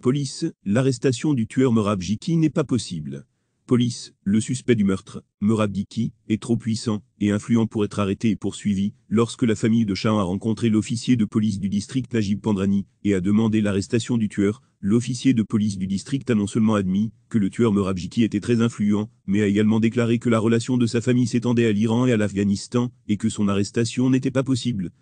Police, l'arrestation du tueur Merab Jiki n'est pas possible. Police, le suspect du meurtre, Merab Jiki, est trop puissant et influent pour être arrêté et poursuivi. Lorsque la famille de Shahan a rencontré l'officier de police du district Najib Pandrani et a demandé l'arrestation du tueur, l'officier de police du district a non seulement admis que le tueur Merab Jiki était très influent, mais a également déclaré que la relation de sa famille s'étendait à l'Iran et à l'Afghanistan et que son arrestation n'était pas possible.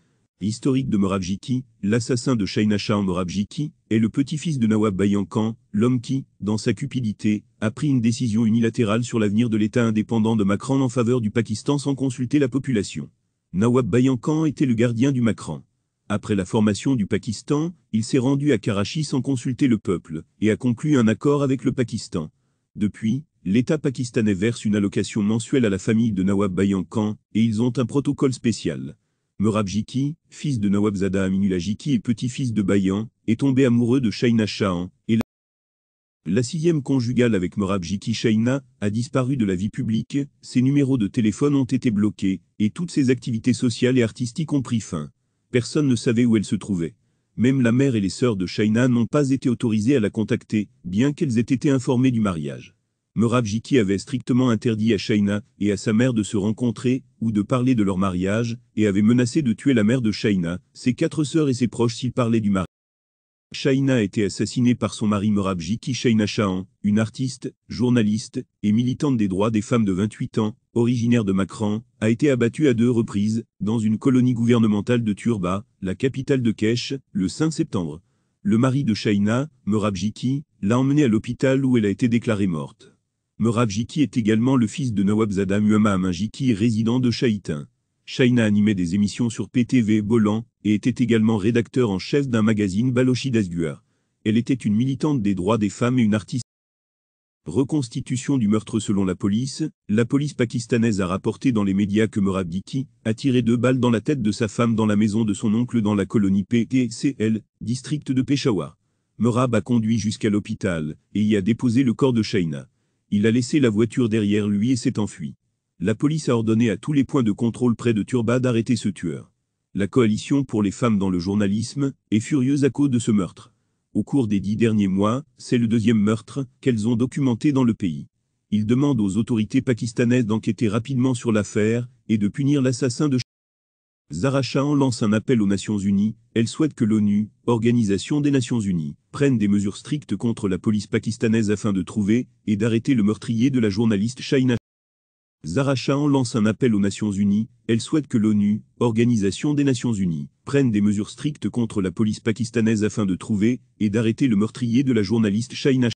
Historique de Merab Jiki, l'assassin de Shaina Shahan Merab Jiki, est le petit-fils de Nawab Bayan Khan, l'homme qui, dans sa cupidité, a pris une décision unilatérale sur l'avenir de l'État indépendant de Makran en faveur du Pakistan sans consulter la population. Nawab Bayan Khan était le gardien du Makran. Après la formation du Pakistan, il s'est rendu à Karachi sans consulter le peuple, et a conclu un accord avec le Pakistan. Depuis, l'État pakistanais verse une allocation mensuelle à la famille de Nawab Bayan Khan, et ils ont un protocole spécial. Merab Jiki, fils de Nawabzada Aminullah Jiki et petit-fils de Bayan, est tombé amoureux de Shaina Shahan, et la sixième conjugale avec Merab Jiki Shaina a disparu de la vie publique, ses numéros de téléphone ont été bloqués, et toutes ses activités sociales et artistiques ont pris fin. Personne ne savait où elle se trouvait. Même la mère et les sœurs de Shaina n'ont pas été autorisées à la contacter, bien qu'elles aient été informées du mariage. Merab Jiki avait strictement interdit à Shaina et à sa mère de se rencontrer ou de parler de leur mariage, et avait menacé de tuer la mère de Shaina, ses 4 sœurs et ses proches s'ils parlaient du mariage. Shaina a été assassinée par son mari Merab Jiki Shaina Shahan, une artiste, journaliste et militante des droits des femmes de 28 ans, originaire de Makran, a été abattue à 2 reprises, dans une colonie gouvernementale de Turba, la capitale de Kesh, le 5 septembre. Le mari de Shaina, Merab Jiki, l'a emmenée à l'hôpital où elle a été déclarée morte. Merab Jiki est également le fils de Nawabzada Muhammad Amin Jiki, résident de Shahitin. Shaina animait des émissions sur PTV Bolan et était également rédacteur en chef d'un magazine Balochi Dasguar. Elle était une militante des droits des femmes et une artiste. Reconstitution du meurtre selon la police pakistanaise a rapporté dans les médias que Merab Jiki a tiré 2 balles dans la tête de sa femme dans la maison de son oncle dans la colonie PTCL, district de Peshawar. Merab a conduit jusqu'à l'hôpital et y a déposé le corps de Shaina. Il a laissé la voiture derrière lui et s'est enfui. La police a ordonné à tous les points de contrôle près de Turba d'arrêter ce tueur. La coalition pour les femmes dans le journalisme est furieuse à cause de ce meurtre. Au cours des 10 derniers mois, c'est le 2e meurtre qu'elles ont documenté dans le pays. Ils demandent aux autorités pakistanaises d'enquêter rapidement sur l'affaire et de punir l'assassin de Zahra Shahan lance un appel aux Nations Unies. Elle souhaite que l'ONU, Organisation des Nations Unies, prenne des mesures strictes contre la police pakistanaise afin de trouver et d'arrêter le meurtrier de la journaliste Shaina. Zahra Shahan lance un appel aux Nations Unies. Elle souhaite que l'ONU, Organisation des Nations Unies, prenne des mesures strictes contre la police pakistanaise afin de trouver et d'arrêter le meurtrier de la journaliste Shaina.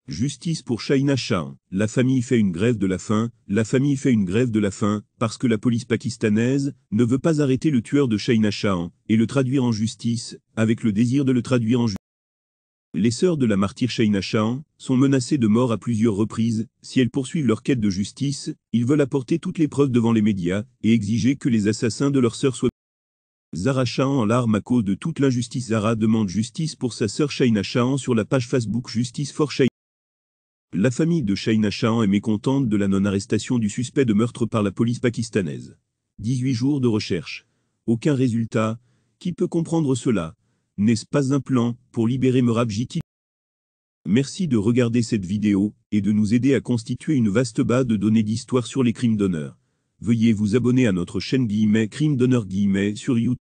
Justice pour Shaina Shahan. La famille fait une grève de la faim. La famille fait une grève de la faim parce que la police pakistanaise ne veut pas arrêter le tueur de Shaina Shahan et le traduire en justice, avec le désir de le traduire en justice. Les sœurs de la martyre Shaina Shahan sont menacées de mort à plusieurs reprises. Si elles poursuivent leur quête de justice, ils veulent apporter toutes les preuves devant les médias et exiger que les assassins de leurs sœurs soient. Zahra Shahan en larmes à cause de toute l'injustice. Zahra demande justice pour sa sœur Shaina Shahan sur la page Facebook Justice for Shaina. La famille de Shaina Shahan est mécontente de la non-arrestation du suspect de meurtre par la police pakistanaise. 18 jours de recherche. Aucun résultat. Qui peut comprendre cela? N'est-ce pas un plan pour libérer Merab Jiki? Merci de regarder cette vidéo et de nous aider à constituer une vaste base de données d'histoire sur les crimes d'honneur. Veuillez vous abonner à notre chaîne Crime d'honneur sur YouTube.